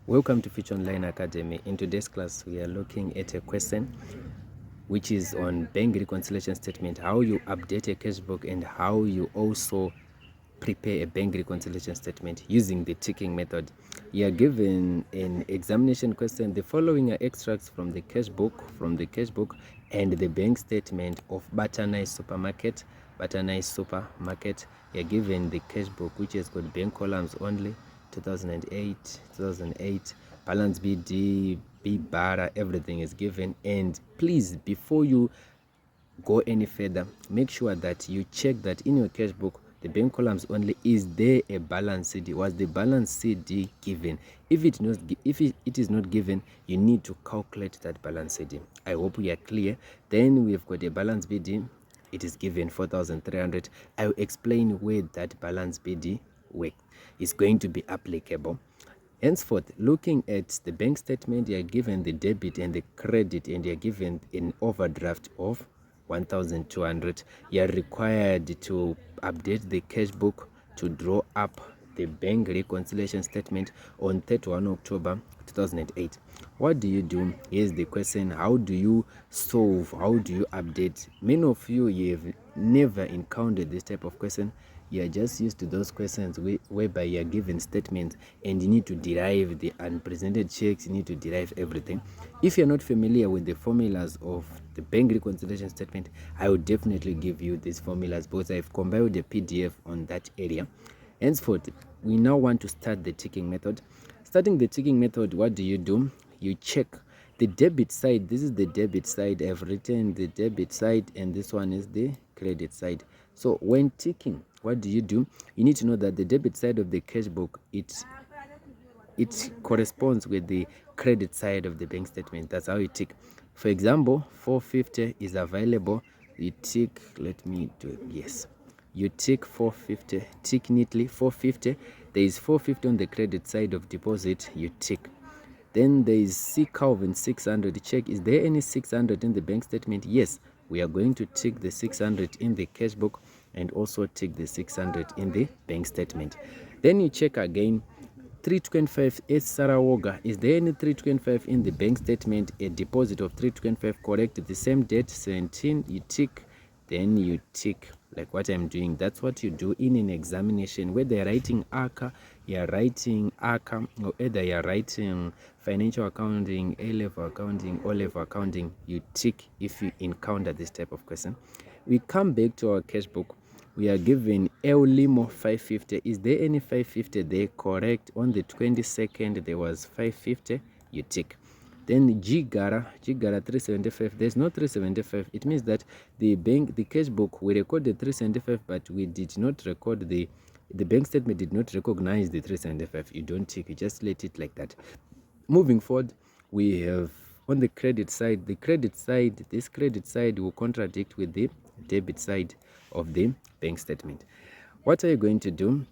Welcome to Future Online Academy. In today's class, we are looking at a question which is on bank reconciliation statement, how you update a cash book and how you also prepare a bank reconciliation statement using the ticking method. You are given an examination question. The following are extracts from the cash book, and the bank statement of Batanice Supermarket. Batanice Supermarket. You are given the cash book, which has got bank columns only. 2008, balance BD, B bar, everything is given. And please, before you go any further, make sure that you check that in your cash book, the bank columns only, is there a balance CD? Was the balance CD given? If it is not given, you need to calculate that balance CD. I hope we are clear. Then we've got a balance BD. It is given 4,300. I will explain where that balance BD work is going to be applicable. Henceforth, looking at the bank statement, you are given the debit and the credit, and you are given an overdraft of 1,200. You are required to update the cash book to draw up the bank reconciliation statement on 31 October 2008. What do you do? Here's the question: how do you solve? How do you update? Many of you have never encountered this type of question. You are just used to those questions whereby you are given statements and you need to derive the unpresented checks, you need to derive everything. If you're not familiar with the formulas of the bank reconciliation statement, I will definitely give you these formulas because I've compiled a PDF on that area. Henceforth, we now want to start the ticking method. Starting the ticking method, what do? You check the debit side. This is the debit side. I've written the debit side, and this one is the credit side. So when ticking, what do? You need to know that the debit side of the cash book, it corresponds with the credit side of the bank statement. That's how you tick. For example, 450 is available. You tick, let me do it. Yes, you tick 450, tick neatly 450. There is 450 on the credit side of deposit. You tick. Then there is C Calvin 600. Check, is there any 600 in the bank statement? Yes, we are going to tick the 600 in the cash book and also tick the 600 in the bank statement. Then you check again. 325 S Sarawoga. Is there any 325 in the bank statement? A deposit of 325, correct. The same date, 17. You tick, then you tick like what I'm doing. That's what you do in an examination. Whether you're writing ACA, you're writing ACA, or either you're writing financial accounting, A-level accounting, O-level accounting, you tick if you encounter this type of question. We come back to our cash book. We are given El Limo 550. Is there any 550 there? Correct. On the 22nd, there was 550. You tick. Then Gigara 375. There's no 375. It means that the cash book, we recorded 375, but we did not record the bank statement did not recognize the 375. You don't tick. You just let it like that. Moving forward, we have on the credit side. This credit side will contradict with the debit side of the bank statement. What are you going to do?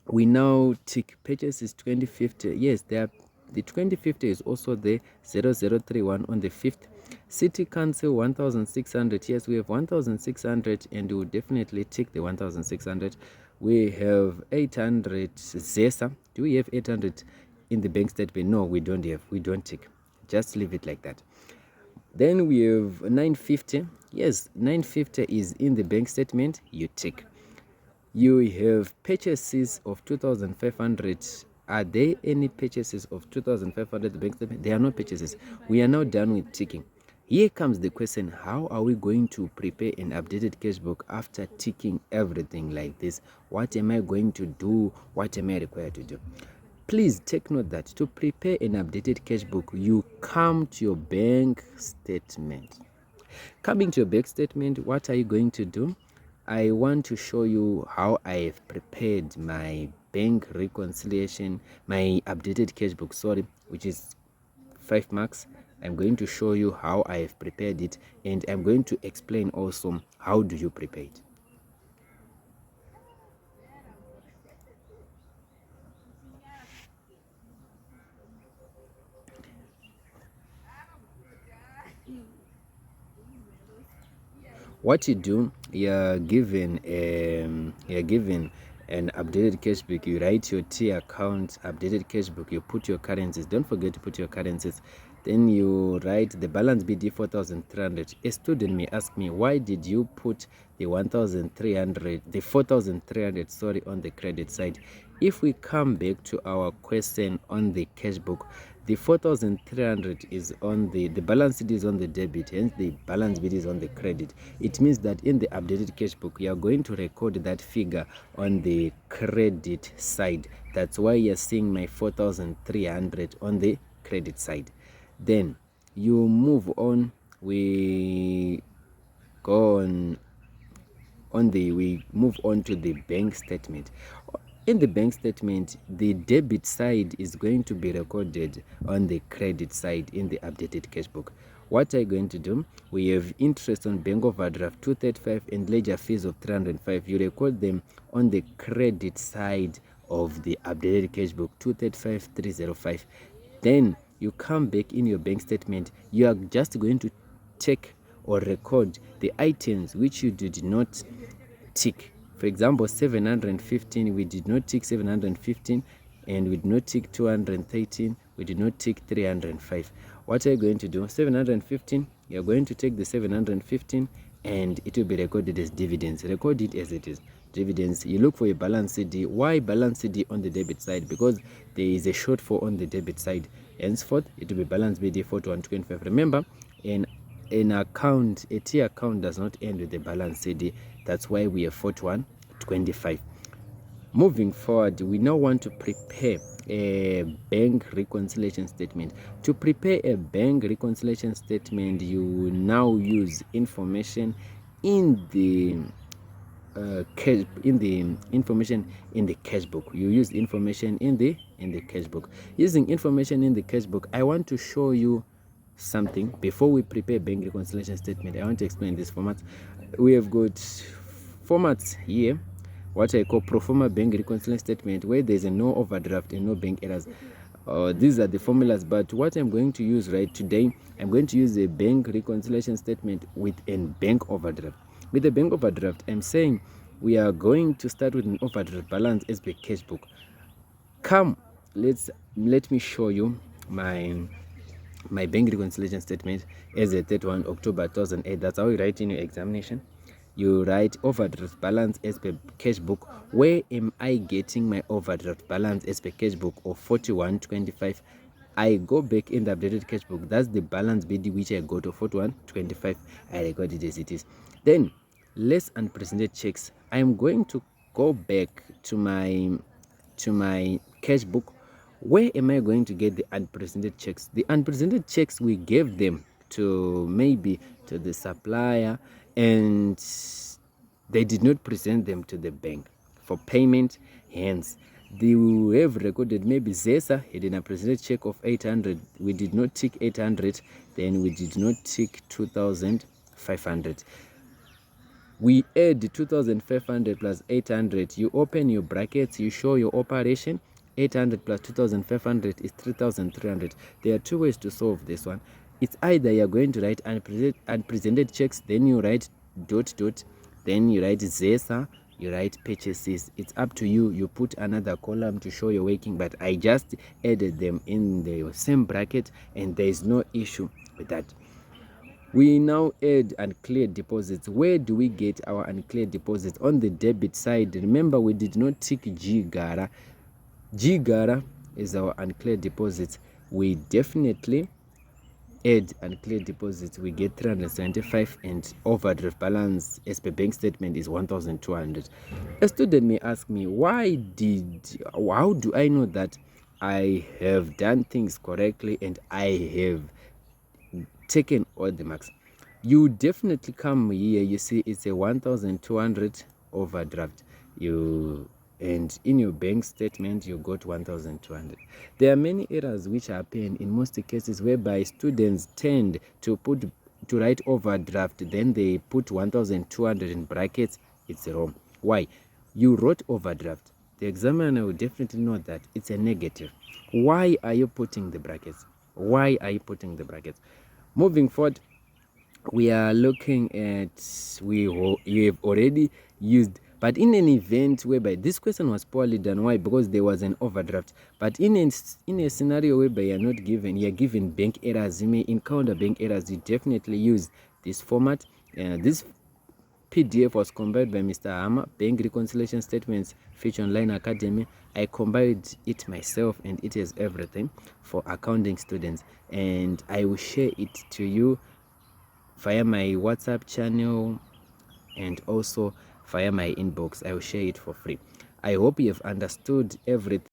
We now tick purchases 2050. Yes, the 2050 is also the 0031 on the 5th. City Council 1600. Yes, we have 1600, and we will definitely tick the 1600. We have 800 ZESA. Do we have 800 in the bank statement? No, we don't have. We don't tick. Just leave it like that. Then we have 950. Yes, 950 is in the bank statement. You tick. You have purchases of 2,500. Are there any purchases of 2,500 bank statement? There are no purchases. We are now done with ticking. Here comes the question: how are we going to prepare an updated cash book after ticking everything like this? What am I going to do? What am I required to do? Please take note that to prepare an updated cash book, you come to your bank statement. Coming to your bank statement, what are you going to do? I want to show you how I've prepared my bank reconciliation, my updated cash book, which is 5 marks. I'm going to show you how I've prepared it, and I'm going to explain also how do you prepare it. What you do, you're given an updated cash book, you write your T account, updated cash book, you put your currencies. Don't forget to put your currencies. Then you write the balance BD 4,300. A student may ask me, why did you put the 1,300, the 4,300, sorry, on the credit side? If we come back to our question on the cash book, the 4,300 is on the balance sheet is on the debit, hence the balance BD is on the credit. It means that in the updated cash book, you are going to record that figure on the credit side. That's why you're seeing my 4,300 on the credit side. Then you move on, we go on we move on to the bank statement. In the bank statement, the debit side is going to be recorded on the credit side in the updated cash book. What are you going to do? We have interest on bank overdraft 235 and ledger fees of 305. You record them on the credit side of the updated cash book 235 305. Then you come back in your bank statement. You are just going to check or record the items which you did not tick. For example, 715, we did not tick 715, and we did not tick 213, we did not tick 305. What are you going to do? 715, you're going to take the 715 and it will be recorded as dividends. Record it as it is. Dividends. You look for a balance CD. Why balance CD on the debit side? Because there is a shortfall on the debit side. Henceforth, it will be balance BD 4125. Remember, an account, a T account does not end with the balance CD. That's why we have 4125. Moving forward, we now want to prepare a bank reconciliation statement. To prepare a bank reconciliation statement, you now use information in the information in the cash book. You use information in the cash book. Using information in the cash book, I want to show you something before we prepare bank reconciliation statement. I want to explain this format. We have got formats here, what I call pro forma bank reconciliation statement, where there's a no overdraft and no bank errors. These are the formulas, but what I'm going to use right today, I'm going to use a bank reconciliation statement with a bank overdraft. With the bank overdraft, I'm saying we are going to start with an overdraft balance as per cash book. Let me show you my bank reconciliation statement as a 31 October 2008. That's how you write in your examination. You write overdraft balance as per cash book. Where am I getting my overdraft balance as per cash book of 4125? I go back in the updated cash book. That's the balance BD which I got of 4125. I record it as it is. Then less unpresented checks. I am going to go back to my cash book. Where am I going to get the unpresented checks? The unpresented checks, we gave them to maybe to the supplier, and they did not present them to the bank for payment. Hence, they have recorded maybe Zesa had an unpresented check of 800. We did not tick 800. Then we did not tick 2,500. We add 2,500 plus 800. You open your brackets, you show your operation. 800 plus 2,500 is 3,300. There are two ways to solve this one. It's either you're going to write unpresented checks, then you write ... then you write Zesa, you write purchases. It's up to you. You put another column to show your working, but I just added them in the same bracket and there is no issue with that. We now add uncleared deposits. Where do we get our uncleared deposits? On the debit side, remember we did not tick GGARA. GGARA is our uncleared deposits. We definitely add uncleared deposits. We get 375 and overdraft balance as per bank statement is 1,200. A student may ask me, how do I know that I have done things correctly and I have taken all the marks? You definitely come here, you see it's a 1,200 overdraft. And in your bank statement you got 1,200. There are many errors which happen in most cases whereby students tend to write overdraft, then they put 1,200 in brackets. It's wrong. Why? You wrote overdraft. The examiner will definitely know that it's a negative. Why are you putting the brackets? Why are you putting the brackets? Moving forward, we are looking at, you have already used But in an event whereby this question was poorly done, why? Because there was an overdraft. But in a scenario whereby you're given bank errors, you may encounter bank errors, you definitely use this format. This PDF was compiled by Mr. Hammer, Bank Reconciliation Statements, Fitch Online Academy. I compiled it myself, and it has everything for accounting students. And I will share it to you via my WhatsApp channel and also via my inbox. I will share it for free. I hope you have understood everything.